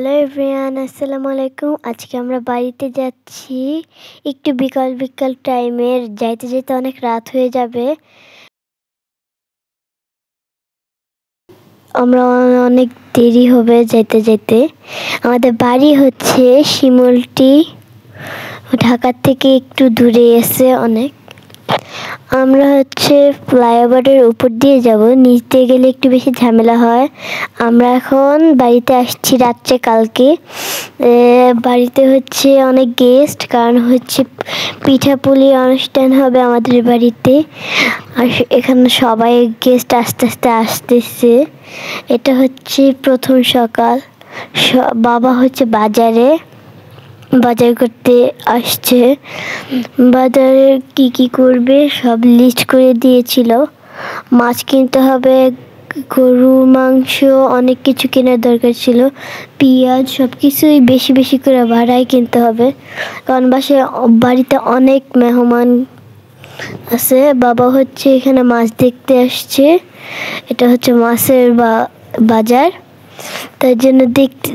Hello everyone, আসসালামু আলাইকুম। আজকে আমরা বাড়িতে যাচ্ছি। একটু বিকাল বিকাল টাইমের, যাইতে যেতে অনেক রাত হয়ে যাবে। আমরা অনেক দেরি হবে যেতে যেতে। আমাদের বাড়ি হচ্ছে শিমুলটি, ঢাকার থেকে একটু দূরে এসে অনেক। আমরা হচ্ছে ফ্লাইওভারের উপর দিয়ে যাব, নিচ দিয়ে গেলে একটু বেশি ঝামেলা হয়। আমরা এখন বাড়িতে আসছি রাত্রে কালকে। বাড়িতে হচ্ছে অনেক গেস্ট, কারণ হচ্ছে পিঠাপুলি অনুষ্ঠান হবে আমাদের বাড়িতে। আর এখানে সবাই গেস্ট আস্তে আস্তে আসতেছে। এটা হচ্ছে প্রথম সকাল। বাবা হচ্ছে বাজার করতে আসছে। বাজারে কি কি করবে সব লিস্ট করে দিয়েছিল। মাছ কিনতে হবে, গরুর মাংস, অনেক কিছু কেনার দরকার ছিল। পেঁয়াজ, সব কিছুই বেশি বেশি করে ভাড়ায় কিনতে হবে, কারণ বাড়িতে অনেক মেহমান আছে। বাবা হচ্ছে এখানে মাছ দেখতে আসছে। এটা হচ্ছে মাছের বাজার, তার জন্য দেখতে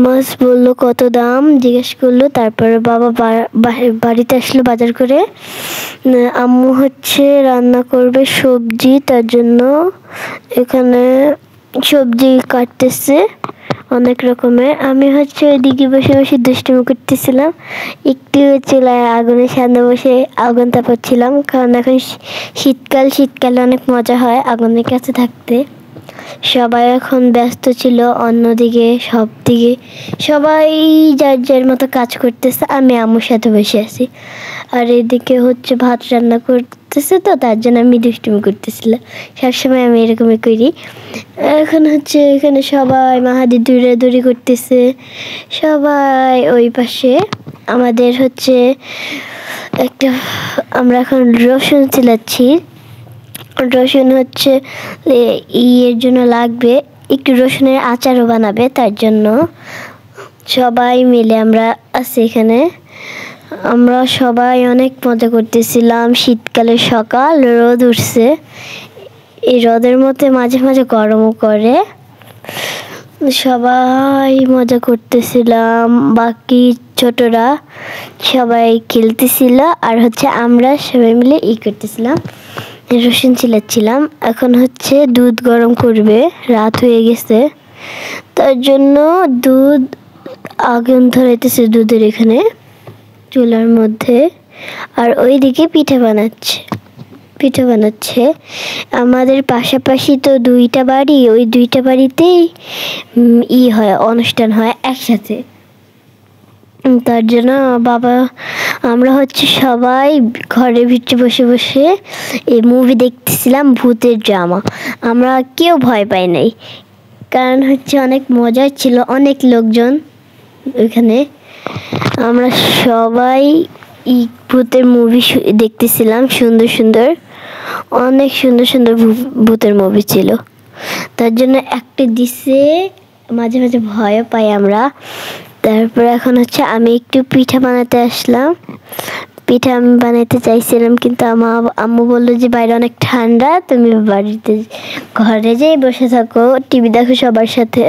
মাছ বললো কত দাম জিজ্ঞেস করলো। তারপরে বাবা বাড়িতে আসলো বাজার করে। আম্মু হচ্ছে রান্না করবে সবজি, তার জন্য এখানে সবজি কাটতেছে অনেক রকমের। আমি হচ্ছে ওইদিকে বসে বসে দুষ্টুমি করতেছিলাম। একটু চুলায় আগুনের সামনে বসে আগুন তাপাচ্ছিলাম, কারণ এখন শীতকালে অনেক মজা হয় আগুনের কাছে থাকতে। সবাই এখন ব্যস্ত ছিল অন্যদিকে, সব দিকে সবাই যার যার মতো কাজ করতেছে। আমি আম্মুর সাথে বসে আছি, আর এদিকে হচ্ছে ভাত রান্না করতেছে, তো তার জন্য আমি দুষ্টুমি করতেছিলাম। সবসময় আমি এরকমই করি। এখন হচ্ছে এখানে সবাই মাহাদি দৌড়াদৌড়ি করতেছে। সবাই ওই পাশে আমাদের হচ্ছে আমরা এখন রসুন চিলাচ্ছি। রসুন হচ্ছে এর জন্য লাগবে, একটু রসুনের আচারও বানাবে, তার জন্য সবাই মিলে আমরা আছি এখানে। আমরা সবাই অনেক মজা করতেছিলাম। শীতকালের সকাল, রোদ উঠছে। এই রোদের মধ্যে মাঝে মাঝে গরমও করে। সবাই মজা করতেছিলাম, বাকি ছোটরা সবাই খেলতেছিল, আর হচ্ছে আমরা সবাই মিলে করতেছিলাম, রসুন চিলাচ্ছিলাম। এখন হচ্ছে দুধ গরম করবে, রাত হয়ে গেছে, তার জন্য দুধ আগুন ধরাইতেছে দুধের এখানে চুলার মধ্যে। আর ওইদিকে পিঠা বানাচ্ছে। আমাদের পাশাপাশি তো দুইটা বাড়ি, ওই দুইটা বাড়িতেই হয়, অনুষ্ঠান হয় একসাথে। তার জন্য আমরা হচ্ছে সবাই ঘরের ভিতরে বসে বসে এই মুভি দেখতেছিলাম, ভূতের ড্রামা। আমরা কেউ ভয় পাই নাই, কারণ হচ্ছে অনেক মজা ছিল, অনেক লোকজন ওইখানে। আমরা সবাই ভূতের মুভি দেখতেছিলাম, অনেক সুন্দর ভূতের মুভি ছিল। তার জন্য একটা দিছে, মাঝে মাঝে ভয়ও পাই আমরা। তারপর এখন হচ্ছে আমি একটু পিঠা বানাতে আসলাম। পিঠা আমি বানাইতে চাইছিলাম, কিন্তু আম্মু বললো যে বাইরে অনেক ঠান্ডা, তুমি ঘরে যেয়ে বসে থাকো, টিভি দেখো সবার সাথে।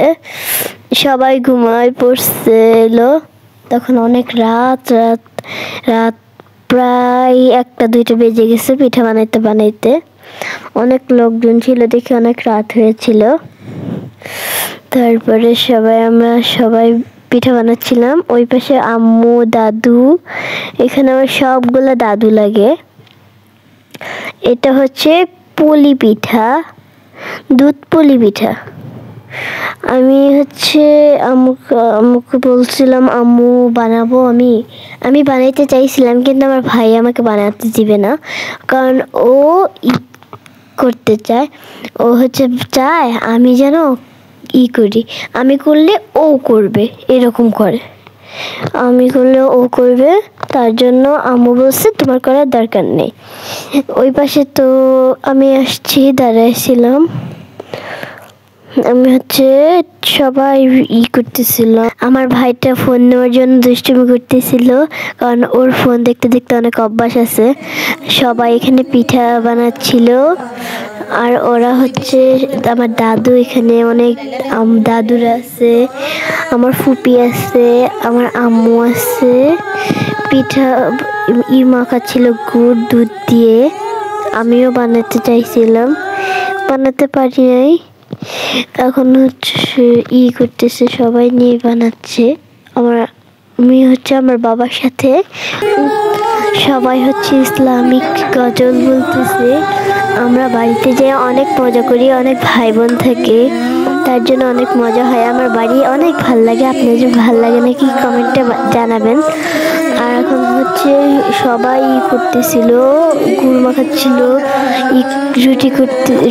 সবাই ঘুমায় পড়ছিল, তখন অনেক রাত প্রায় 1টা-2টা বেজে গেছে পিঠা বানাইতে। অনেক লোকজন ছিল দেখে অনেক রাত হয়েছিল। তারপরে আমরা সবাই পিঠা বানাচ্ছিলাম। ওই পাশে আম্মু, দাদু, এখানে আমার সবগুলো দাদু লাগে। এটা হচ্ছে পুলি পিঠা, দুধ পুলি পিঠা। আমি হচ্ছে আম্মুকে বলছিলাম আম্মু বানাবো। আমি বানাইতে চাইছিলাম, কিন্তু আমার ভাই আমাকে বানাতে দিবে না, কারণ ও করতে চায়। ও হচ্ছে চায় আমি যেন করি, আমি করলে ও করবে, এরকম করে। আমি করলে ও করবে, তার জন্য আম্মু বলছে তোমার করার দরকার নেই। ওই পাশে তো আমি আসছি, দাঁড়াইছিলাম। আমি হচ্ছে সবাই করতেছিল। আমার ভাইটা ফোন নেওয়ার জন্য দুষ্টুমি করতেছিল, কারণ ওর ফোন দেখতে দেখতে অনেক অভ্যাস আছে। সবাই এখানে পিঠা বানাচ্ছিল, আর ওরা হচ্ছে আমার দাদু, এখানে অনেক দাদুরা আছে, আমার ফুপি আছে, আমার আম্মু আছে। পিঠা মাখা ছিল গুড় দুধ দিয়ে। আমিও বানাতে চাইছিলাম, বানাতে পারি নাই। এখন হচ্ছে করতেছে, সবাই নিয়ে বানাচ্ছে। আমি হচ্ছে আমার বাবার সাথে সবাই হচ্ছে ইসলামিক গজল বলতেছে। আমরা বাড়িতে যেয়ে অনেক মজা করি, অনেক ভাই বোন থাকে, তার জন্য অনেক মজা হয়। আমার বাড়ি অনেক ভাল লাগে। আপনাদের ভাল লাগে নাকি কমেন্টে জানাবেন। আর এখন হচ্ছে সবাই করতেছিল, গুড় মাখাচ্ছিল,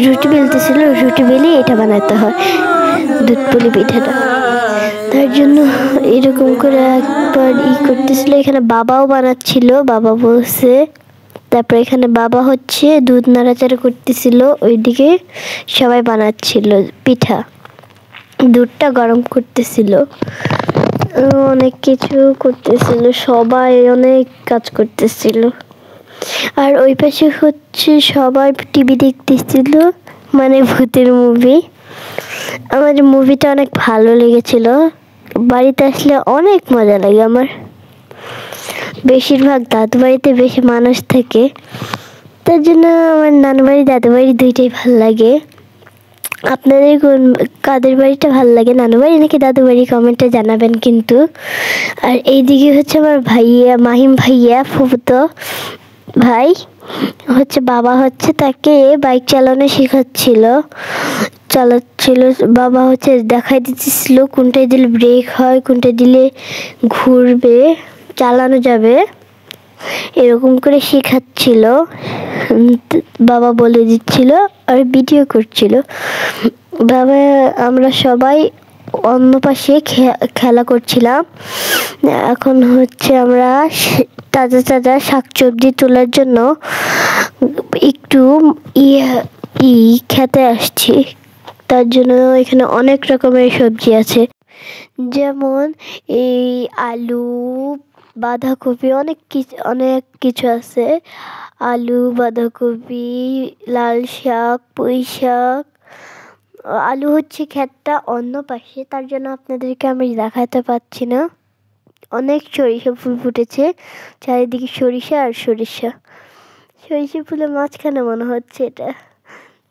রুটি বেলতেছিল। রুটি বেলে এটা বানাতে হয়, দুধ পুলি পিঠাটা। তার জন্য এরকম করে একবার করতেছিল। এখানে বাবাও বানাচ্ছিল, বাবা বলছে। তারপর এখানে বাবা হচ্ছে দুধ নাড়াচাড়া করতেছিল, ওইদিকে সবাই বানাচ্ছিল পিঠা, দুধটা গরম করতেছিল, অনেক কিছু করতেছিল, সবাই অনেক কাজ করতেছিল। আর ওই পাশে হচ্ছে সবাই টিভি দেখতেছিল, মানে ভূতের মুভি। আমার মুভিটা অনেক ভালো লেগেছিল। বাড়িতে আসলে অনেক মজা লাগে আমার। বেশিরভাগ দাদু বাড়িতে বেশি মানুষ থাকে, তার জন্য আমার নানু বাড়ি দাদু বাড়ি দুইটাই ভালো লাগে। আপনাদের কাদের বাড়িটা ভালো লাগে, নানু বাড়ি নাকি দাদু বাড়ি, কমেন্টে জানাবেন কিন্তু। আর এইদিকে হচ্ছে আমার ভাইয়া, মাহিম ভাইয়া, ফুফুতো ভাই হচ্ছে, বাবা হচ্ছে তাকে বাইক চালানো শেখাচ্ছিল। বাবা হচ্ছে দেখাই দিতেছিল কোনটায় দিলে ব্রেক হয়, কোনটায় দিলে ঘুরবে, চালানো যাবে, এরকম করে শেখাচ্ছিল। বাবা বলে দিচ্ছিল আর ভিডিও করছিল বাবা। আমরা সবাই অন্য পাশে খেলা করছিলাম। এখন হচ্ছে আমরা তাজা তাজা শাকসবজি তোলার জন্য একটু খেতে আসছি। তার জন্য এখানে অনেক রকমের সবজি আছে, যেমন এই আলু, বাঁধাকপি, অনেক কিছু আছে। আলু, বাঁধাকপি, লাল শাক, পুঁই শাক। আলু হচ্ছে ক্ষেতটা অন্য পাশে, তার জন্য আপনাদেরকে আমি দেখাতে পাচ্ছি না। অনেক সরিষা ফুল ফুটেছে, চারিদিকে সরিষা আর সরিষা ফুলের মাঝখানে মনে হচ্ছে এটা,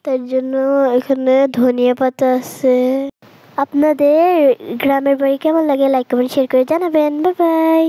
তার জন্য এখানে ধনিয়া পাতা আছে। আপনাদের গ্রামের বাড়ি কেমন লাগে লাইক কমেন্ট শেয়ার করে জানাবেন। Bye bye.